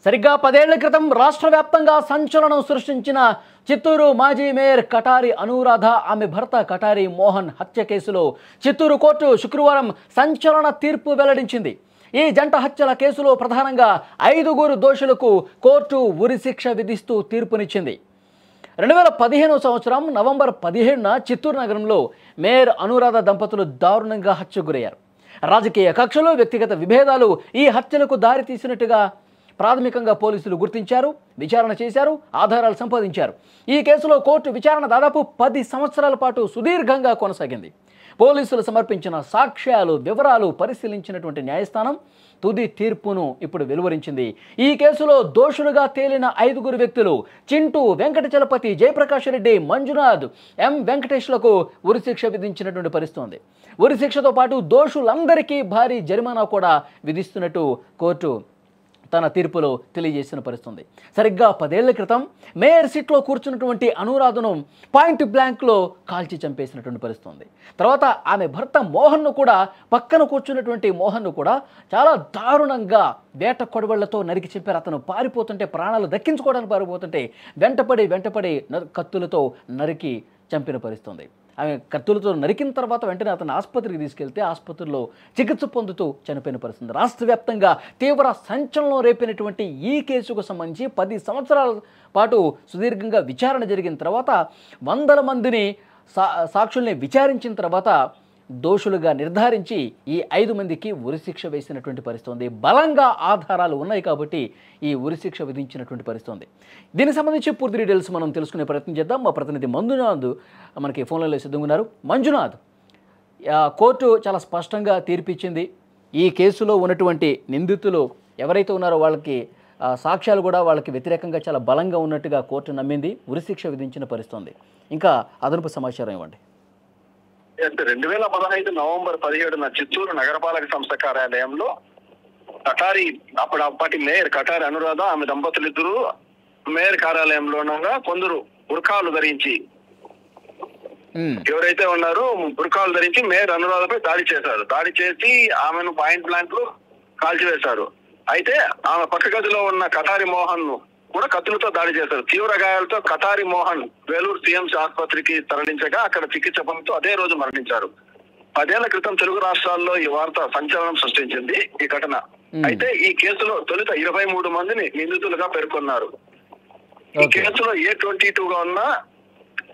సరిగ్గా 10 ఏళ్ల క్రితం రాష్ట్ర వ్యాప్తంగా సంచలనం సృష్టించిన చిత్తూరు మాజీ మేయర్ కటారి అనురాధ ఆమె భర్త కటారి మోహన్ హత్య కేసులో చిత్తూరు కోర్టు శుక్రవారం సంచలన తీర్పు వెల్లడించింది. ఈ జంట హత్యల కేసులో ప్రధానంగా 5 దోషులకు కోర్టు ఉరిశిక్ష విధిస్తూ తీర్పునిచ్చింది. 2015 సంవత్సరం నవంబర్ 17న చిత్తూరు నగరంలో మేయర్ అనురాధ దంపతులు దారుణంగా హత్యకు గురయ్యారు. రాజకీయ కక్షలు, వ్యక్తిగత విభేదాలు ఈ హత్యలకు దారితీసినట్టుగా ప్రాథమికంగా పోలీసులు గుర్తించారు, విచారణ చేశారు, ఆధారాలు సంపాదించారు. ఈ కేసులో కోర్టు విచారణ దాదాపు 10 సంవత్సరాల పాటు సుదీర్ఘంగా కొనసాగింది. పోలీసులు సమర్పించిన సాక్ష్యాలు, వివరాలు పరిశీలించినటువంటి న్యాయస్థానం తుది తీర్పును ఇప్పుడు వెలువరించింది. ఈ కేసులో దోషులుగా తేలిన 5 వ్యక్తులు చింటూ, వెంకటచలపతి, జయప్రకాష్ రెడ్డి, మంజునాథ్, ఎం వెంకటేష్లకు ఉరిశిక్ష విధించినటువంటి పరిస్థితి ఉంది. ఉరిశిక్షతో పాటు దోషులందరికీ భారీ జరిమానా కూడా విధిస్తున్నట్టు కోర్టు తన తీర్పులో తెలియజేసిన పరిస్థితుంది. సరిగ్గా 10 ఏళ్ల క్రితం మేయర్ సీట్లో కూర్చున్నటువంటి అనురాధను పాయింట్ బ్లాంక్లో కాల్చి చంపేసినటువంటి పరిస్థితుంది. తర్వాత ఆమె భర్త మోహన్ను కూడా, పక్కన కూర్చున్నటువంటి మోహన్ను కూడా చాలా దారుణంగా వేట కొడవళ్లతో నరికి చంపారు. అతను పారిపోతుంటే, ప్రాణాలు దక్కించుకోవడానికి పారిపోతుంటే వెంటపడి కత్తులతో నరికి చంపిన పరిస్థితుంది. ఆమె కత్తులతో నరికిన తర్వాత వెంటనే అతను ఆసుపత్రికి తీసుకెళ్తే ఆసుపత్రిలో చికిత్స పొందుతూ చనిపోయిన పరిస్థితి. రాష్ట్ర వ్యాప్తంగా తీవ్ర సంచలనం రేపినటువంటి ఈ కేసుకు సంబంధించి 10 సంవత్సరాల పాటు సుదీర్ఘంగా విచారణ జరిగిన తర్వాత 100 మందిని సాక్షుల్ని విచారించిన తర్వాత దోషులుగా నిర్ధారించి ఈ 5 మందికి ఉరిశిక్ష వేసినటువంటి పరిస్థితి ఉంది. బలంగా ఆధారాలు ఉన్నాయి కాబట్టి ఈ ఉరిశిక్ష విధించినటువంటి పరిస్థితి ఉంది. దీనికి సంబంధించి పూర్తి డీటెయిల్స్ మనం తెలుసుకునే ప్రయత్నం చేద్దాం. మా ప్రతినిధి మంజునాథ్ మనకి ఫోన్లలో సిద్ధంగా ఉన్నారు. మంజునాథ్, కోర్టు చాలా స్పష్టంగా తీర్పిచ్చింది. ఈ కేసులో ఉన్నటువంటి నిందితులు ఎవరైతే ఉన్నారో వాళ్ళకి సాక్ష్యాలు కూడా వాళ్ళకి వ్యతిరేకంగా చాలా బలంగా ఉన్నట్టుగా కోర్టు నమ్మింది. ఉరిశిక్ష విధించిన పరిస్థితి ఉంది. ఇంకా అదనపు సమాచారం ఇవ్వండి. 2015 నవంబర్ 17న చిత్తూరు నగరపాలక సంస్థ కార్యాలయంలో అప్పటి మేయర్ కటారి అనురాధ ఆమె దంపతులిద్దరూ మేయర్ కార్యాలయంలోనగా కొందరు బుర్ఖాలు ధరించి ఎవరైతే ఉన్నారో బుర్ఖాలు ధరించి మేయర్ అనురాధపై దాడి చేశారు. దాడి చేసి ఆమెను పాయింట్ బ్లాంక్ లో కాల్చివేశారు. అయితే ఆమె పక్క గదిలో ఉన్న కటారి మోహన్ ను కూడా కత్తులతో దాడి చేశారు. తీవ్ర గాయాలతో కటారి మోహన్ వేలూరు సిఎంసి ఆసుపత్రికి తరలించగా అక్కడ చికిత్స పొందుతూ అదే రోజు మరణించారు. 10 ఏళ్ల క్రితం తెలుగు రాష్ట్రాల్లో ఈ వార్త సంచలనం సృష్టించింది ఈ ఘటన. అయితే ఈ కేసులో తొలుత 23 మందిని నిందితులుగా పేర్కొన్నారు. ఈ కేసులో A22గా ఉన్న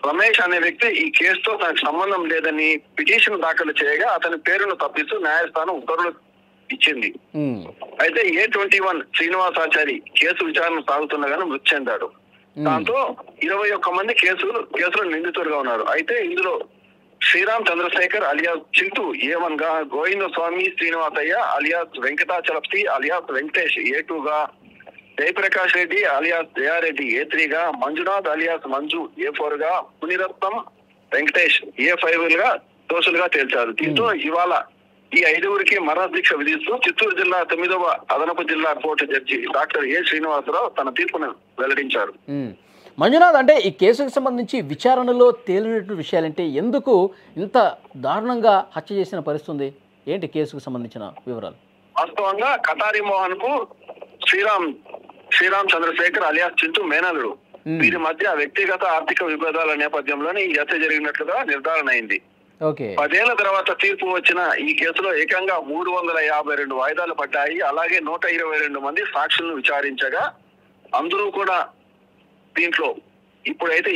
రమేష్ అనే వ్యక్తి ఈ కేసుతో తనకు సంబంధం లేదని పిటిషన్ దాఖలు చేయగా అతని పేరును తప్పిస్తూ న్యాయస్థానం ఉత్తర్వులు ఇచ్చింది. అయితే A21 శ్రీనివాసాచారి కేసు విచారణ సాగుతుండగానే మృతి చెందాడు. దాంతో 21 మంది కేసులో నిందితులుగా ఉన్నారు. అయితే ఇందులో శ్రీరామ్ చంద్రశేఖర్ అలియాస్ చింటూ A1 గా, Govindaswamy Srinivasaiah alias Venkatachalapathi alias Venkatesh A2 గా, జయప్రకాష్ రెడ్డి అలియాస్ జయారెడ్డి A3 గా, మంజునాథ్ అలియాస్ మంజు A4 గా, పునిరత్నం వెంకటేష్ A5 గా దోషులుగా తేల్చారు. దీంతో ఇవాళ ఈ 5 మరణశిక్ష విధిస్తూ చిత్తూరు జిల్లా 9వ అదనపు జిల్లా court judge doctor A Srinivasarao తన తీర్పును వెల్లడించారు. మంజునాథ్, అంటే ఈ కేసుకు సంబంధించి విచారణలో తేలినటువంటి విషయాలంటే ఎందుకు ఇంత దారుణంగా హత్య చేసిన పరిస్థితుంది? ఏంటి కేసుకు సంబంధించిన వివరాలు? వాస్తవంగా కటారి మోహన్ కు శ్రీరామ్ చంద్రశేఖర్ అలియాస్ చింటూ మేనలుడు. వీరి మధ్య వ్యక్తిగత ఆర్థిక విభేదాల నేపథ్యంలోనే ఈ హత్య జరిగినట్లుగా నిర్ధారణ అయింది. 10 ఏళ్ల తర్వాత తీర్పు వచ్చిన ఈ కేసులో ఏకంగా 352 వాయిదాలు పడ్డాయి. అలాగే 122 మంది సాక్షులను విచారించగా అందరూ కూడా దీంట్లో ఇప్పుడైతే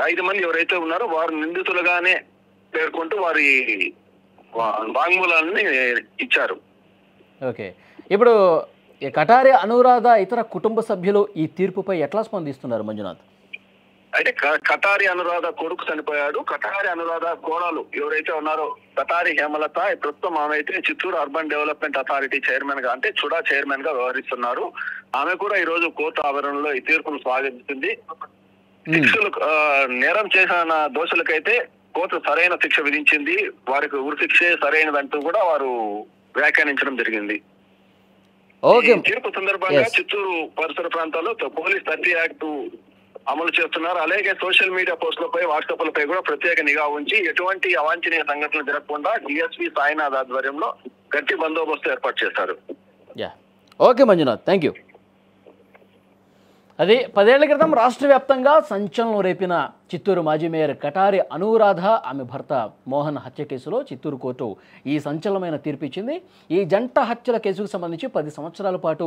5 మంది ఎవరైతే ఉన్నారో వారు నిందితులుగానే పేర్కొంటూ వారి వాంగ్మూలాన్ని ఇచ్చారు. ఓకే, ఇప్పుడు కటారి అనురాధ ఇతర కుటుంబ సభ్యులు ఈ తీర్పుపై ఎట్లా స్పందిస్తున్నారు మంజునాథ్? అయితే కటారి అనురాధ కొడుకు చనిపోయాడు. కటారి అనురాధ కోడలు ఎవరైతే ఉన్నారో కటారి హేమలత, ప్రస్తుతం ఆమె అయితే Chittoor urban development authority chairman గా, అంటే చుడా చైర్మన్ గా వ్యవహరిస్తున్నారు. ఆమె కూడా ఈ రోజు కోర్టు ఆవరణలో ఈ తీర్పును స్వాగతించింది. శిక్షలు నేరం చేసిన దోషులకైతే కోర్టు సరైన శిక్ష విధించింది. వారికి ఉరిశిక్షే సరైనదంటూ కూడా వారు వ్యాఖ్యానించడం జరిగింది. తీర్పు సందర్భంగా చిత్తూరు పరిసర ప్రాంతాల్లో పోలీస్ 30 యాక్ట్ అమలు చేస్తున్నారు. అలాగే సోషల్ మీడియా పోస్టులపై, వాట్సాప్లపై కూడా ప్రత్యేక నిఘా ఉంచి ఎటువంటి అవాంఛనీయ సంఘటనలు జరగకుండా DSP సాయినాథ్ ఆధ్వర్యంలో గట్టి బందోబస్తు ఏర్పాటు చేశారు. Okay Manjunath, thank you. అది 10 ఏళ్ల క్రితం రాష్ట్ర వ్యాప్తంగా సంచలనం రేపిన చిత్తూరు మాజీ మేయర్ కటారి అనురాధ ఆమె భర్త మోహన్ హత్య కేసులో చిత్తూరు కోర్టు ఈ సంచలనమైన తీర్పు ఇచ్చింది. ఈ జంట హత్యల కేసుకు సంబంధించి 10 సంవత్సరాల పాటు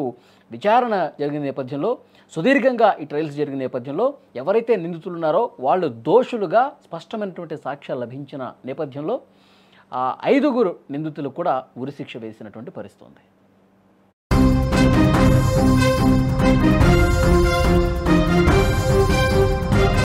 విచారణ జరిగిన నేపథ్యంలో, సుదీర్ఘంగా ఈ ట్రయల్స్ జరిగిన నేపథ్యంలో ఎవరైతే నిందితులు ఉన్నారో వాళ్ళు దోషులుగా స్పష్టమైనటువంటి సాక్ష్యాలు లభించిన నేపథ్యంలో 5గురు నిందితులు కూడా ఉరిశిక్ష వేసినటువంటి పరిస్థితి ఉంది.